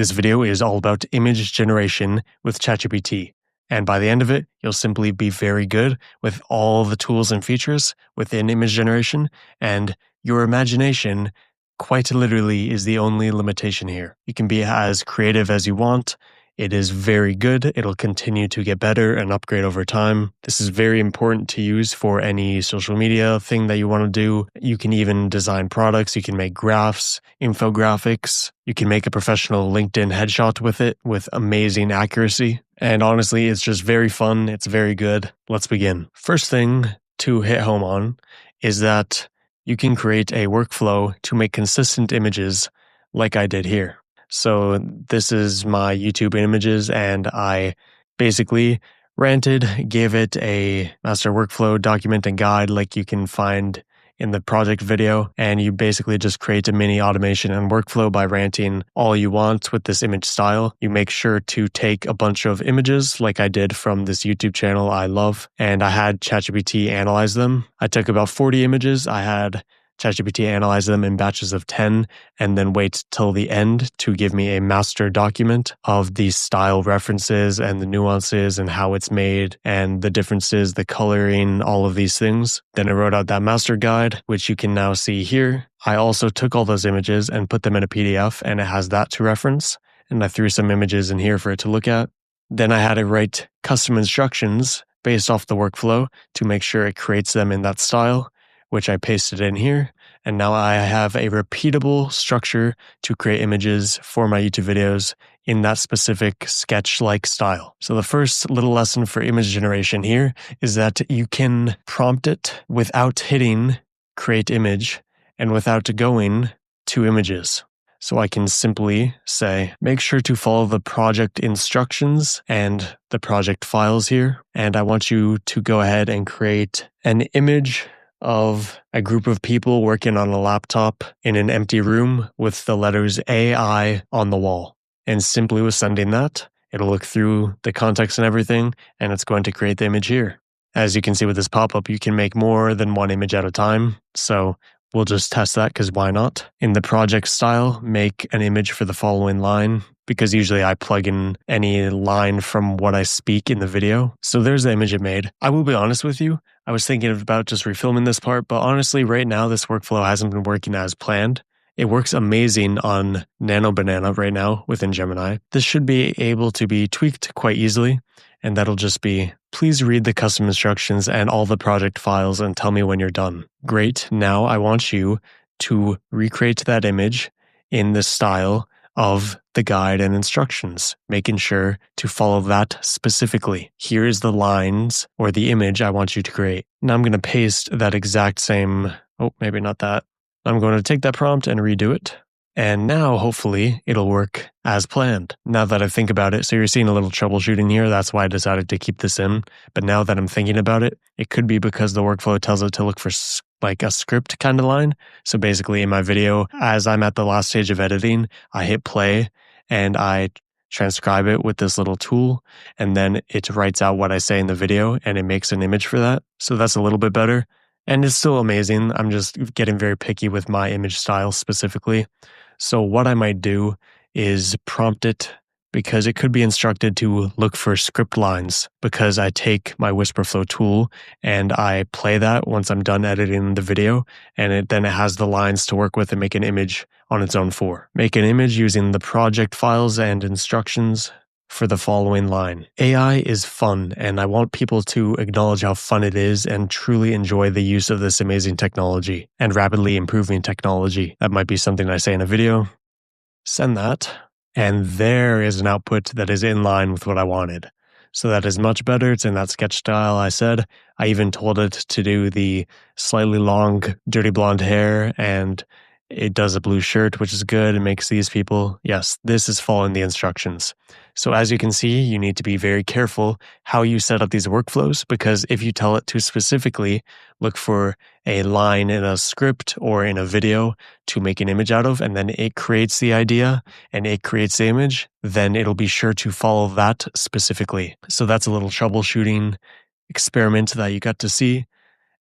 This video is all about image generation with ChatGPT. And by the end of it, you'll simply be very good with all the tools and features within image generation, and your imagination quite literally is the only limitation here. You can be as creative as you want. It is very good. It'll continue to get better and upgrade over time. This is very important to use for any social media thing that you want to do. You can even design products. You can make graphs, infographics. You can make a professional LinkedIn headshot with it with amazing accuracy. And honestly, it's just very fun. It's very good. Let's begin. First thing to hit home on is that you can create a workflow to make consistent images like I did here. So this is my YouTube images, and I basically ranted, gave it a master workflow document and guide like you can find in the project video, and you basically just create a mini automation and workflow by ranting all you want with this image style. You make sure to take a bunch of images like I did from this YouTube channel I love, and I had ChatGPT analyze them. I took about 40 images. I had ChatGPT analyze them in batches of 10 and then wait till the end to give me a master document of the style references and the nuances and how it's made and the differences, the coloring, all of these things. Then I wrote out that master guide, which you can now see here. I also took all those images and put them in a PDF, and it has that to reference. And I threw some images in here for it to look at. Then I had it write custom instructions based off the workflow to make sure it creates them in that style, which I pasted in here. And now I have a repeatable structure to create images for my YouTube videos in that specific sketch-like style. So the first little lesson for image generation here is that you can prompt it without hitting create image and without going to images. So I can simply say, make sure to follow the project instructions and the project files here. And I want you to go ahead and create an image of a group of people working on a laptop in an empty room with the letters AI on the wall. And simply with sending that, it'll look through the context and everything, and it's going to create the image here. As you can see with this pop-up, you can make more than one image at a time. So we'll just test that because why not? In the project style, make an image for the following line, because usually I plug in any line from what I speak in the video. So there's the image it made. I will be honest with you, I was thinking about just refilming this part, but honestly, right now, this workflow hasn't been working as planned. It works amazing on Nano Banana right now within Gemini. This should be able to be tweaked quite easily, and that'll just be, please read the custom instructions and all the project files and tell me when you're done. Great. Now I want you to recreate that image in the style of the guide and instructions, making sure to follow that specifically. Here is the lines or the image I want you to create. Now I'm going to paste that exact same, maybe not that. I'm going to take that prompt and redo it. And now hopefully it'll work as planned. Now that I think about it, so you're seeing a little troubleshooting here. That's why I decided to keep this in. But now that I'm thinking about it, it could be because the workflow tells it to look for like a script kind of line. So basically in my video, as I'm at the last stage of editing, I hit play and I transcribe it with this little tool. And then it writes out what I say in the video and it makes an image for that. So that's a little bit better. And it's still amazing. I'm just getting very picky with my image style specifically. So what I might do is prompt it, because it could be instructed to look for script lines, because I take my WhisperFlow tool and I play that once I'm done editing the video, and then it has the lines to work with and make an image on its own for. Make an image using the project files and instructions for the following line. AI is fun, and I want people to acknowledge how fun it is and truly enjoy the use of this amazing technology and rapidly improving technology. That might be something I say in a video. Send that. And there is an output that is in line with what I wanted. So that is much better. It's in that sketch style I said. I even told it to do the slightly long, dirty blonde hair, and it does a blue shirt, which is good. It makes these people, yes, this is following the instructions. So as you can see, you need to be very careful how you set up these workflows, because if you tell it to specifically look for a line in a script or in a video to make an image out of, and then it creates the idea and it creates the image, then it'll be sure to follow that specifically. So that's a little troubleshooting experiment that you got to see.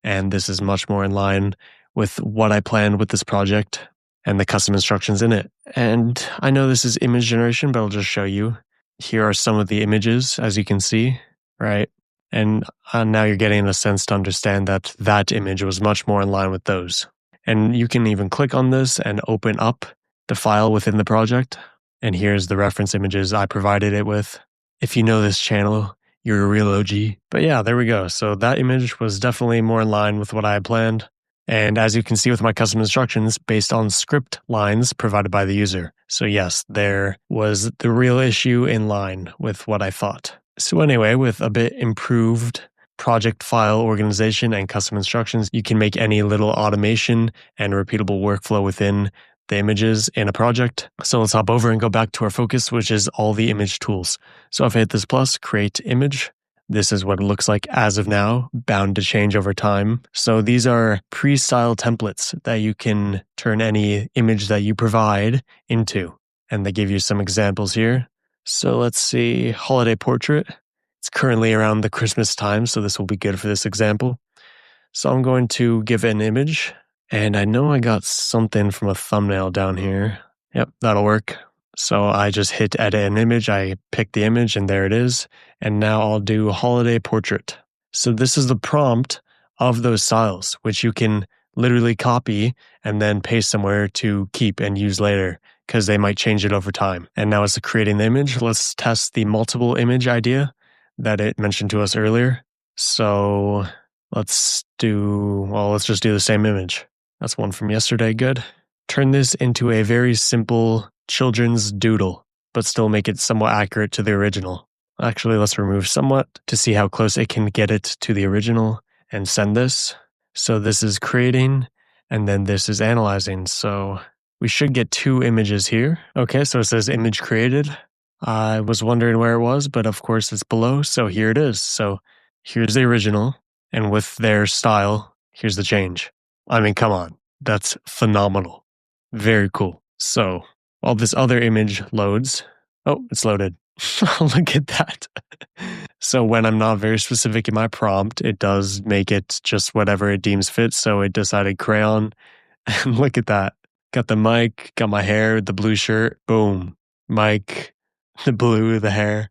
And this is much more in line with what I planned with this project. and the custom instructions in it. And I know this is image generation, but I'll just show you. Here are some of the images, as you can see, right? And now you're getting a sense to understand that that image was much more in line with those. And you can even click on this and open up the file within the project. And here's the reference images I provided it with. If you know this channel, you're a real OG. But yeah, there we go. So that image was definitely more in line with what I had planned. And as you can see with my custom instructions, based on script lines provided by the user. So yes, there was the real issue in line with what I thought. So anyway, with a bit improved project file organization and custom instructions, you can make any little automation and repeatable workflow within the images in a project. So let's hop over and go back to our focus, which is all the image tools. So if I hit this plus, create image, this is what it looks like as of now, bound to change over time. So these are pre-style templates that you can turn any image that you provide into. And they give you some examples here. So let's see, holiday portrait. It's currently around the Christmas time, so this will be good for this example. So I'm going to give it an image. And I know I got something from a thumbnail down here. Yep, that'll work. So I just hit edit an image, I pick the image, and there it is. And now I'll do holiday portrait. So this is the prompt of those styles, which you can literally copy and then paste somewhere to keep and use later, because they might change it over time. And now it's creating the image. Let's test the multiple image idea that it mentioned to us earlier. So let's just do the same image. That's one from yesterday, good. Turn this into a very simple children's doodle, but still make it somewhat accurate to the original. Actually, let's remove somewhat to see how close it can get it to the original and send this. So this is creating, and then this is analyzing. So we should get two images here. Okay, so it says image created. I was wondering where it was, but of course it's below. So here it is. So here's the original, and with their style, here's the change. I mean, come on, that's phenomenal. Very cool. So while this other image loads, oh, it's loaded. Look at that. So when I'm not very specific in my prompt, it does make it just whatever it deems fit. So it decided crayon. And look at that. Got the mic, got my hair, the blue shirt, boom. Mic, the blue, the hair.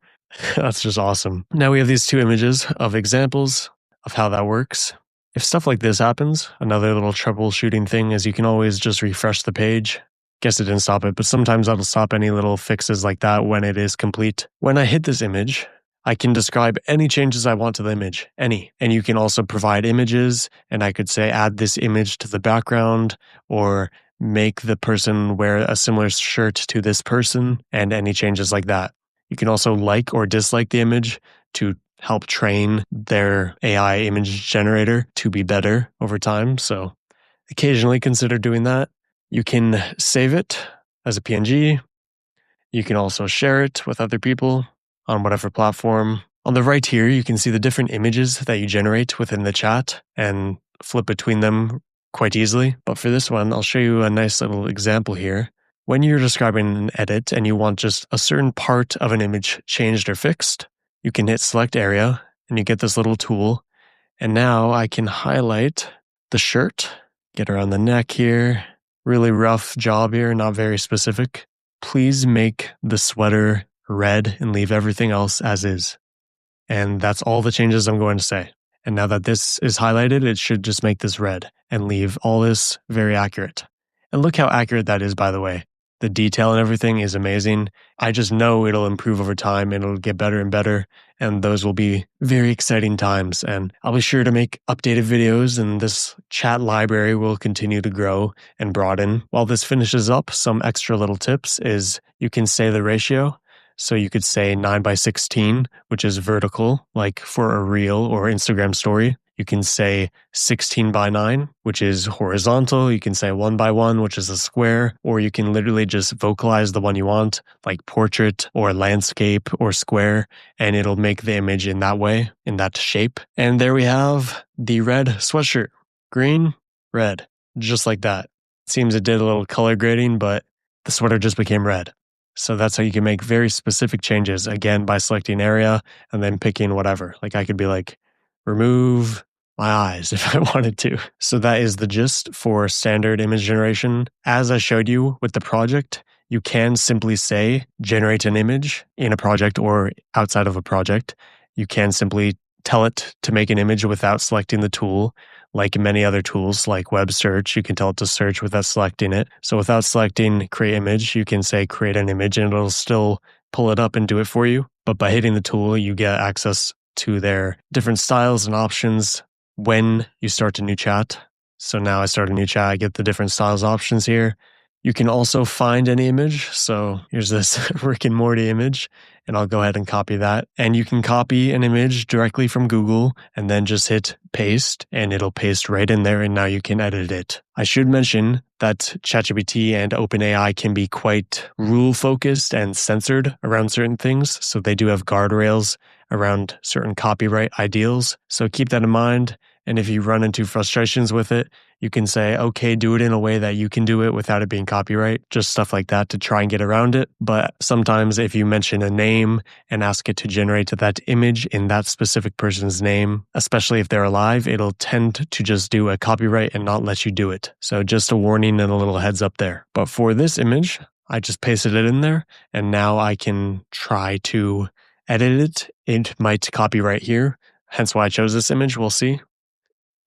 That's just awesome. Now we have these two images of examples of how that works. If stuff like this happens, another little troubleshooting thing is you can always just refresh the page. Guess it didn't stop it, but sometimes that'll stop any little fixes like that when it is complete. When I hit this image, I can describe any changes I want to the image, any. And you can also provide images, and I could say add this image to the background, or make the person wear a similar shirt to this person, and any changes like that. You can also like or dislike the image to help train their AI image generator to be better over time. So occasionally consider doing that. You can save it as a PNG. You can also share it with other people on whatever platform. On the right here, you can see the different images that you generate within the chat and flip between them quite easily. But for this one, I'll show you a nice little example here. When you're describing an edit and you want just a certain part of an image changed or fixed, you can hit select area and you get this little tool. And now I can highlight the shirt, get around the neck here. Really rough job here, not very specific. Please make the sweater red and leave everything else as is. And that's all the changes I'm going to say. And now that this is highlighted, it should just make this red and leave all this very accurate. And look how accurate that is, by the way. The detail and everything is amazing. I just know it'll improve over time and it'll get better and better. And those will be very exciting times. And I'll be sure to make updated videos, and this chat library will continue to grow and broaden. While this finishes up, some extra little tips is you can say the ratio. So you could say 9:16, which is vertical, like for a reel or Instagram story. You can say 16:9, which is horizontal. You can say 1:1, which is a square, or you can literally just vocalize the one you want, like portrait or landscape or square, and it'll make the image in that way, in that shape. And there we have the red sweatshirt. Green, red, just like that. It seems it did a little color grading, but the sweater just became red. So that's how you can make very specific changes, again, by selecting area and then picking whatever. Like I could be like, remove my eyes if I wanted to. So that is the gist for standard image generation. As I showed you with the project, you can simply say generate an image in a project or outside of a project. You can simply tell it to make an image without selecting the tool. Like many other tools like web search, you can tell it to search without selecting it. So without selecting create image, you can say create an image and it'll still pull it up and do it for you. But by hitting the tool, you get access to their different styles and options when you start a new chat. So now I start a new chat, I get the different styles options here. You can also find any image. So here's this Rick and Morty image, and I'll go ahead and copy that. And you can copy an image directly from Google and then just hit paste, and it'll paste right in there, and now you can edit it. I should mention that ChatGPT and OpenAI can be quite rule-focused and censored around certain things, so they do have guardrails around certain copyright ideals. So keep that in mind. And if you run into frustrations with it, you can say, okay, do it in a way that you can do it without it being copyright, just stuff like that to try and get around it. But sometimes if you mention a name and ask it to generate that image in that specific person's name, especially if they're alive, it'll tend to just do a copyright and not let you do it. So just a warning and a little heads up there. But for this image, I just pasted it in there, and now I can try to edit it. It might copyright here, hence why I chose this image. We'll see.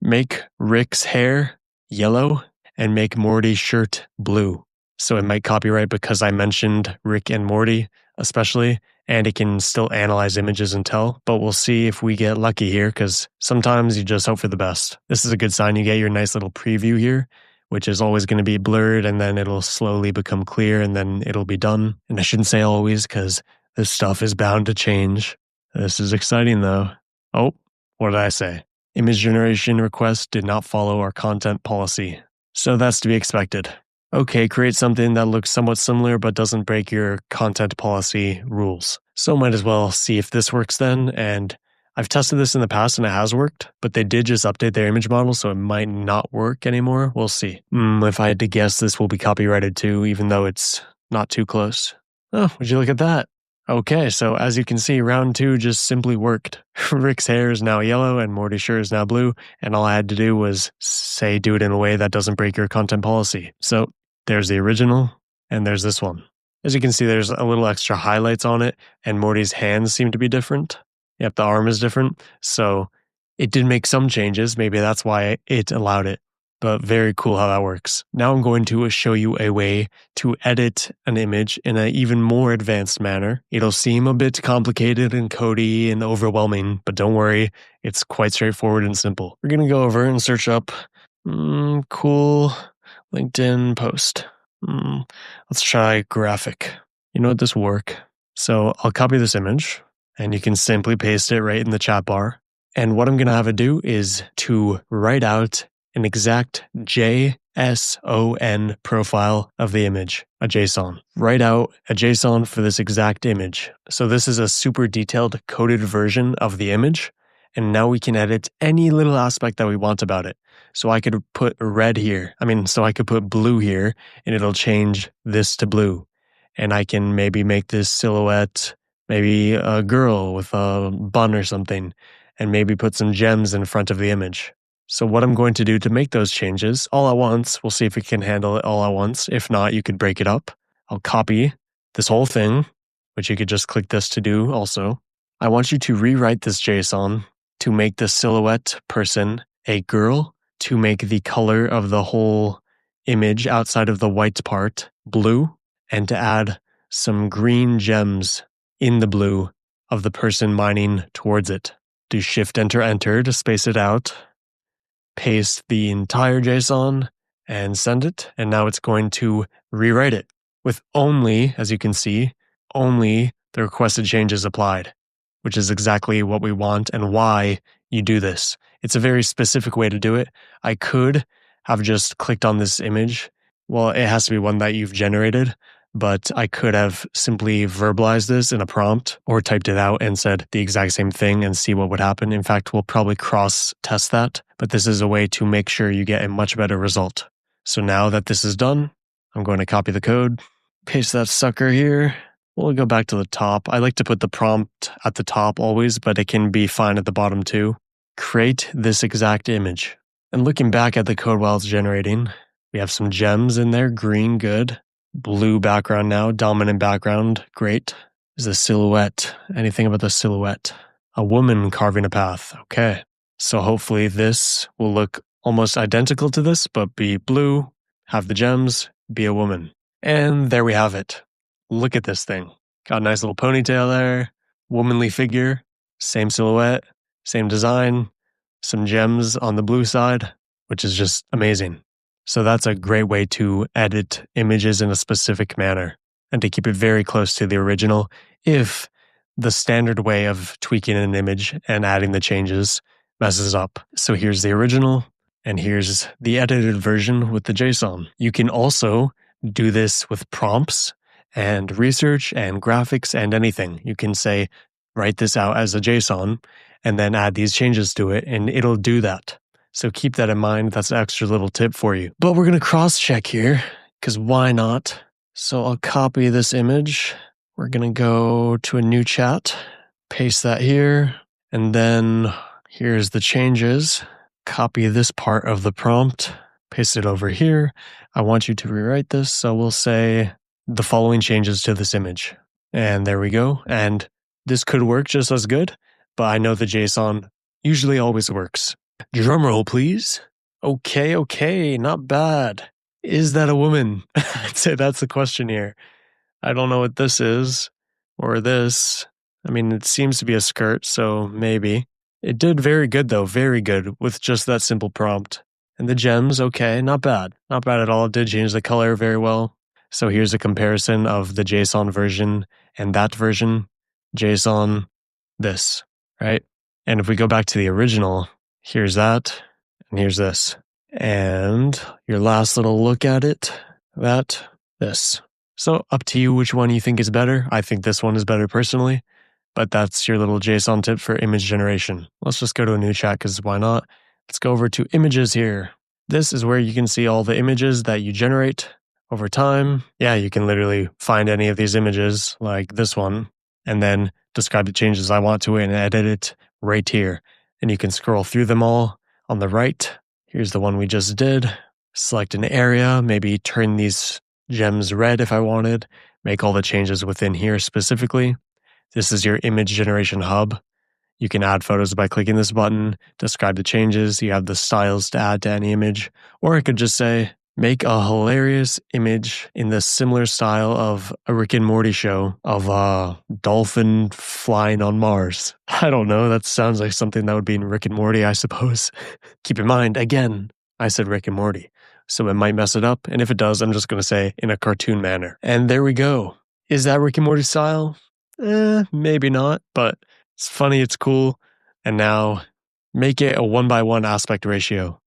Make Rick's hair yellow and make Morty's shirt blue. So it might copyright because I mentioned Rick and Morty especially, and it can still analyze images and tell, but we'll see if we get lucky here because sometimes you just hope for the best. This is a good sign. You get your nice little preview here, which is always going to be blurred, and then it'll slowly become clear, and then it'll be done. And I shouldn't say always because this stuff is bound to change. This is exciting though. Oh, what did I say? Image generation request did not follow our content policy. So that's to be expected. Okay, create something that looks somewhat similar but doesn't break your content policy rules. So might as well see if this works then. And I've tested this in the past and it has worked, but they did just update their image model, so it might not work anymore. We'll see. If I had to guess, this will be copyrighted too, even though it's not too close. Oh, would you look at that? Okay, so as you can see, round 2 just simply worked. Rick's hair is now yellow and Morty's shirt is now blue, and all I had to do was say do it in a way that doesn't break your content policy. So there's the original, and there's this one. As you can see, there's a little extra highlights on it, and Morty's hands seem to be different. Yep, the arm is different, so it did make some changes. Maybe that's why it allowed it. But very cool how that works. Now I'm going to show you a way to edit an image in an even more advanced manner. It'll seem a bit complicated and codey and overwhelming, but don't worry, it's quite straightforward and simple. We're going to go over and search up cool LinkedIn post. Let's try graphic. You know what, this will work. So I'll copy this image, and you can simply paste it right in the chat bar. And what I'm going to have it do is to write out an exact JSON profile of the image, a JSON. Write out a JSON for this exact image. So this is a super detailed coded version of the image, and now we can edit any little aspect that we want about it. So I could put red here. So I could put blue here, and it'll change this to blue. And I can maybe make this silhouette, maybe a girl with a bun or something, and maybe put some gems in front of the image. So what I'm going to do to make those changes all at once, we'll see if it can handle it all at once. If not, you could break it up. I'll copy this whole thing, which you could just click this to do also. I want you to rewrite this JSON to make the silhouette person a girl, to make the color of the whole image outside of the white part blue, and to add some green gems in the blue of the person mining towards it. Do Shift Enter Enter to space it out. Paste the entire JSON and send it, and now it's going to rewrite it with only, as you can see, only the requested changes applied, which is exactly what we want and why you do this. It's a very specific way to do it. I could have just clicked on this image. Well, it has to be one that you've generated, but I could have simply verbalized this in a prompt or typed it out and said the exact same thing and see what would happen. In fact, we'll probably cross-test that, but this is a way to make sure you get a much better result. So now that this is done, I'm going to copy the code, paste that sucker here. We'll go back to the top. I like to put the prompt at the top always, but it can be fine at the bottom too. create this exact image. And looking back at the code while it's generating, we have some gems in there, green, good. Blue background now, dominant background, great. Is a silhouette, anything about the silhouette? A woman carving a path, okay. So hopefully this will look almost identical to this, but be blue, have the gems, be a woman. And there we have it. Look at this thing. Got a nice little ponytail there, womanly figure, same silhouette, same design, some gems on the blue side, which is just amazing. So that's a great way to edit images in a specific manner and to keep it very close to the original if the standard way of tweaking an image and adding the changes messes up. So here's the original, and here's the edited version with the JSON. You can also do this with prompts and research and graphics and anything. You can say, write this out as a JSON and then add these changes to it, and it'll do that. So keep that in mind. That's an extra little tip for you. But we're going to cross-check here, because why not? So I'll copy this image. We're going to go to a new chat, paste that here, and then here's the changes. Copy this part of the prompt, paste it over here. I want you to rewrite this, so we'll say the following changes to this image. And there we go. And this could work just as good, but I know the JSON usually always works. Drumroll, please. Okay, not bad. Is that a woman? I'd say that's the question here. I don't know what this is, or this. I mean, it seems to be a skirt, so maybe. It did very good, though, very good, with just that simple prompt. And the gems, okay, not bad. Not bad at all. It did change the color very well. So here's a comparison of the JSON version and that version. JSON, this, right? And if we go back to the original, here's that, and here's this. And your last little look at it, that, this. So up to you which one you think is better. I think this one is better personally, but that's your little JSON tip for image generation. Let's just go to a new chat because why not? Let's go over to images here. This is where you can see all the images that you generate over time. Yeah, you can literally find any of these images like this one and then describe the changes I want to it and edit it right here. And you can scroll through them all on the right. Here's the one we just did. Select an area, maybe turn these gems red if I wanted, make all the changes within here specifically. This is your image generation hub. You can add photos by clicking this button, describe the changes, you have the styles to add to any image, or I could just say, make a hilarious image in the similar style of a Rick and Morty show of a dolphin flying on Mars. I don't know, that sounds like something that would be in Rick and Morty, I suppose. Keep in mind, again, I said Rick and Morty, so it might mess it up, and if it does, I'm just going to say in a cartoon manner. And there we go. Is that Rick and Morty style? Maybe not, but it's funny, it's cool. And now make it a 1:1 aspect ratio.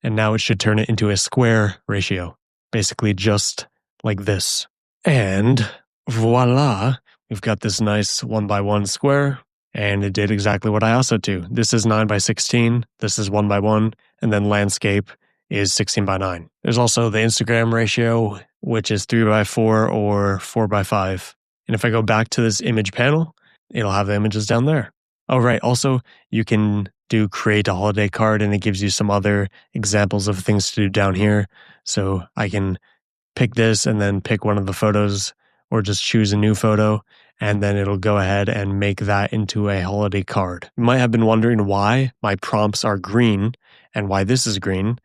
And now it should turn it into a square ratio, basically just like this. And voila, we've got this nice 1:1 square, and it did exactly what I asked it to. This is 9:16, this is 1:1, and then landscape is 16:9. There's also the Instagram ratio, which is 3:4 or 4:5. And if I go back to this image panel, it'll have the images down there. Oh, right. Also, you can do create a holiday card, and it gives you some other examples of things to do down here. So I can pick this and then pick one of the photos, or just choose a new photo, and then it'll go ahead and make that into a holiday card. You might have been wondering why my prompts are green and why this is green.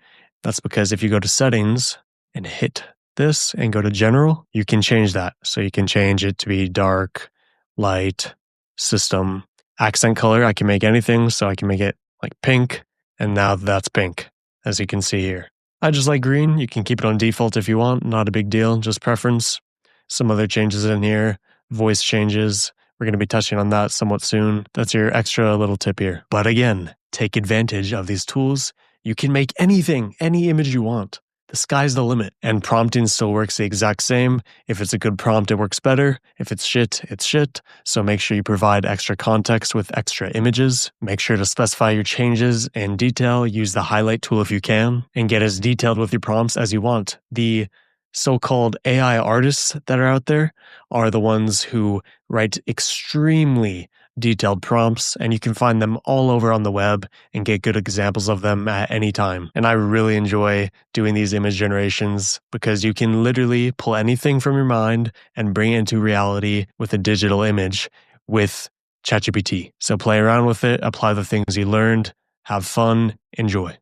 That's because if you go to settings and hit this and go to general, you can change that. So you can change it to be dark, light, system, accent color. I can make anything. So I can make it like pink. And now that's pink, as you can see here. I just like green. You can keep it on default if you want. Not a big deal, just preference. Some other changes in here, voice changes. We're going to be touching on that somewhat soon. That's your extra little tip here. But again, take advantage of these tools. You can make anything, any image you want. The sky's the limit. And prompting still works the exact same. If it's a good prompt, it works better. If it's shit, it's shit. So make sure you provide extra context with extra images. Make sure to specify your changes in detail. Use the highlight tool if you can, and get as detailed with your prompts as you want. The so-called AI artists that are out there are the ones who write extremely detailed prompts, and you can find them all over on the web and get good examples of them at any time. And I really enjoy doing these image generations because you can literally pull anything from your mind and bring it into reality with a digital image with ChatGPT. So play around with it, apply the things you learned, have fun, enjoy.